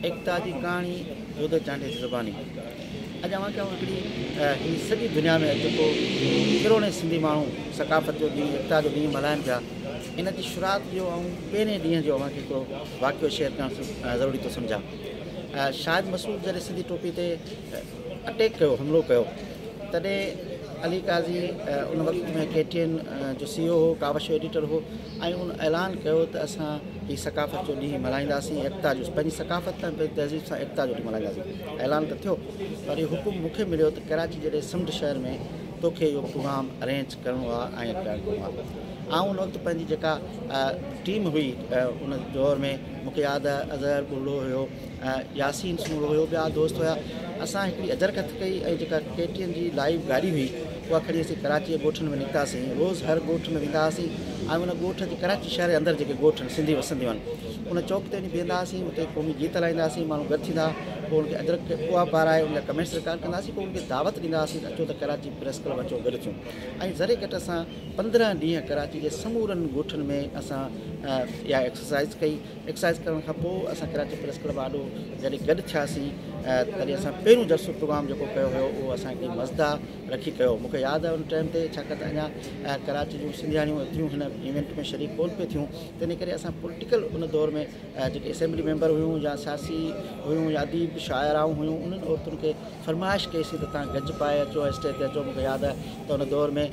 एकता की कहानी योधो चांडे की ज़ुबानी। अॼु अवां कयूं हिकिड़ी ही सॼी दुनिया में जेको करोड़े सिंधी माण्हू सकाफ़त जो ॾींहुं एकता जो ॾींहुं मल्हाइनि पिया, इन जी शुरूआत जो ऐं पहिरें ॾींहं जो अवांखे हिकिड़ो वाक़ियो शेयर करणु ज़रूरी थो सम्झां। शाहिद मसूद जॾहिं सिंधी टोपी ते अटैक कयो, हमलो कयो, तॾहिं अली काज़ी उन वक़्त में KTN जो CEO हो, कावश एडिटर हो, ऐं उन ऐलान कयो त असां ही सकाफ़त जो ॾींहुं मल्हाईंदासीं, एकता जो पंहिंजी सकाफ़त ऐं पंहिंजी तहज़ीब सां एकता जो ॾींहुं मल्हाईंदासीं। ऐलान त थियो, पर इहो हुकुम मूंखे मिलियो त कराची जहिड़े समुंड शहर में तोखे इहो प्रोग्राम अरेंज करिणो आहे ऐं करिणो आहे। उन वक़्तु पंहिंजी जेका टीम हुई उन दौर में मूंखे यादि आहे अज़हर बुल्लो हुयो, यासीन सूरो हुयो, ॿिया दोस्त हुया। असां हिकिड़ी अजरकत कई ऐं जेका KTN जी लाइव गाॾी हुई उहा खणी असीं कराची जे ॻोठनि में निकितासीं। रोज़ु हर ॻोठ में वेंदा हुआसीं ऐं उन ॻोठ जे कराची शहर जे अंदरि जेके ॻोठ सिंधी वसंदियूं आहिनि उन चौक ते वञी बीहंदा हुआसीं, उते क़ौमी गीत हलाईंदासीं, माण्हू गॾु थींदा, पोइ उनखे अदरक खे पोहा पाराए उनजा कमेंट्स रिकॉर्ड कंदासीं, पोइ उनखे दावत ॾींदा हुआसीं त अचो त कराची प्रेस क्लब अचो गॾु थियूं। ऐं ज़रे घटि असां 15 ॾींहं कराची जे समूरनि ॻोठनि में असां इहा एक्सरसाइज़ कई। एक्सरसाइज़ करण खां पोइ असां कराची प्रेस क्लब ॾाढो जॾहिं गॾु थियासीं तॾहिं असां पहिरियों जलसो प्रोग्राम जेको कयो हुयो उहो असां हिकिड़ी मज़दा रखी कयो। मूंखे यादि आहे उन टाइम ते, छाकाणि त अञा कराची जूं सिंधियाणियूं एतिरियूं हिन इवेंट में शरीक कोन पियूं थियूं, तंहिं करे असां पॉलिटिकल उन दौर में जेके असेंबली मेंबर हुयूं या सियासी हुयूं या अदीब शाइराऊं हुयूं, उन्हनि औरतुनि खे फरमाइश कईसीं त तव्हां गज पाए अचो, स्टेज ते अचो। मूंखे यादि आहे त उन दौर में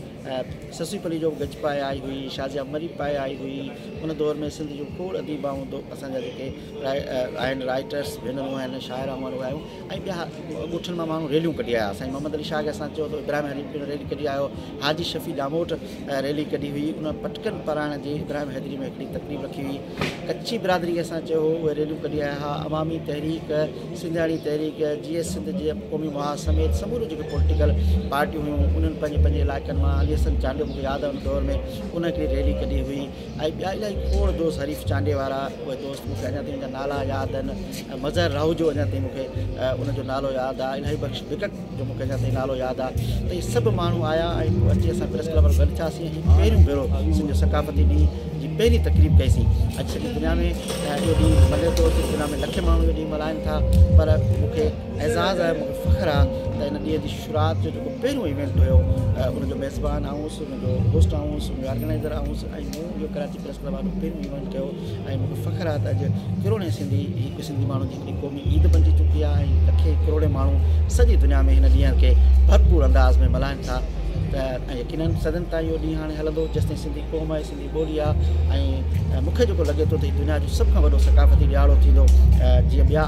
ससी पली जो गज पाए आई हुई, शाज़िया मरी पाए आई हुई। उन दौर में सिंध जूं खोड़ अदीबाऊं असांजा जेके आहिनि राइटर्स भेनरूं आहिनि, शाइराऊं आहियूं, ऐं ॿिया ॻोठनि मां माण्हू रैलियूं कढी आया। साईं मोहम्मद अली शाह खे असां चयो त इब्राहिम हैदरी रैली कढी आयो, हाजी शफ़ी दामोट रैली कढी हुई, उन पटकनि पाराइण जी इब्राहिम हैदरी में हिकिड़ी तकरीब रखी हुई। कच्ची बिरादरी खे असां चयो उहे रैलियूं कढी आया हुआ। अवामी तहरीक, सिंधियाणी तहरीक, GS सिंध जे क़ौमी मुहा समेत समूरियूं जेके पॉलिटिकल पार्टियूं हुयूं उन्हनि पंहिंजे पंहिंजे इलाइक़नि मां, अली हसन चांडियो मूंखे यादि आहे उन दौर में उन हिकिड़ी रैली कढी हुई। ऐं ॿिया इलाही खोड़ दोस्त, हरीफ़ चांडे वारा, उहे दोस्त मूंखे अञा ताईं उनजा नाला यादि आहिनि। मज़हर राहू जो अञा ताईं मूंखे उनजो नालो यादि आहे, इलाही बख़्श विकट जो मूंखे अञा ताईं नालो यादि आहे। त इहे सभु माण्हू आया ऐं पोइ अची असां प्रेस क्लब में गॾु थियासीं ऐं पहिरियों भेरो सिंध सकाफ़ती ॾींहुं जी पहिरीं तकरीब कईसीं। अॼु सॼी दुनिया में इहो ॾींहुं मल्हे थो, दुनिया में लख माण्हू इहो ॾींहुं मल्हाइनि था, पर मूंखे एज़ाज़ आहे, मूंखे फ़ख़्रु आहे त इन ॾींहं जी शुरूआत जो जेको पहिरियों इवेंट हुयो उनजो मेज़बान आउंसि, उनजो होस्ट आउंसि, उनजो ऑर्गेनाइज़र आउंसि, ऐं मूं इहो कराची प्रेस क्लब वारो पहिरियों इवेंट कयो। ऐं मूंखे फ़ख़्रु आहे त अॼु करोड़े सिंधी माण्हुनि जी हिकिड़ी क़ौमी ईद बणिजी चुकी आहे ऐं लखे करोड़े माण्हू सॼी दुनिया में हिन ॾींहं खे भरपूर अंदाज़ में मल्हाइनि था। त यकीननि सदन ताईं इहो ॾींहुं हाणे हलंदो जेसिताईं सिंधी क़ौम आहे, सिंधी ॿोली आहे। ऐं मूंखे जेको लॻे थो त हीअ दुनिया जो सभ खां वॾो सकाफ़ती ॾियारो थींदो, जीअं ॿिया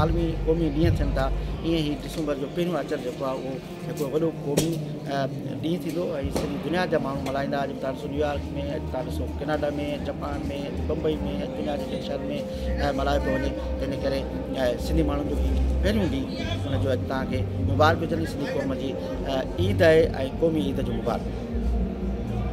आलमी क़ौमी ॾींहं थियनि था, ईअं ई डिसंबर जो पहिरियों अचर जेको आहे उहो हिकिड़ो वॾो क़ौमी ॾींहुं थींदो ऐं सॼी दुनिया जा माण्हू मल्हाईंदा। अॼु तव्हां ॾिसो न्यूयॉर्क में, अॼु तव्हां ॾिसो कैनेडा में, जापान में, बम्बई में, दुनिया जे कंहिं शहर में मल्हायो पियो वञे। तंहिं करे सिंधी माण्हुनि जो पहिरियों ॾींहुं हुनजो अॼु तव्हांखे मुबारक हुजनि। सिंधी क़ौम जी ईद आहे ऐं क़ौमी ईद जो मुबारक।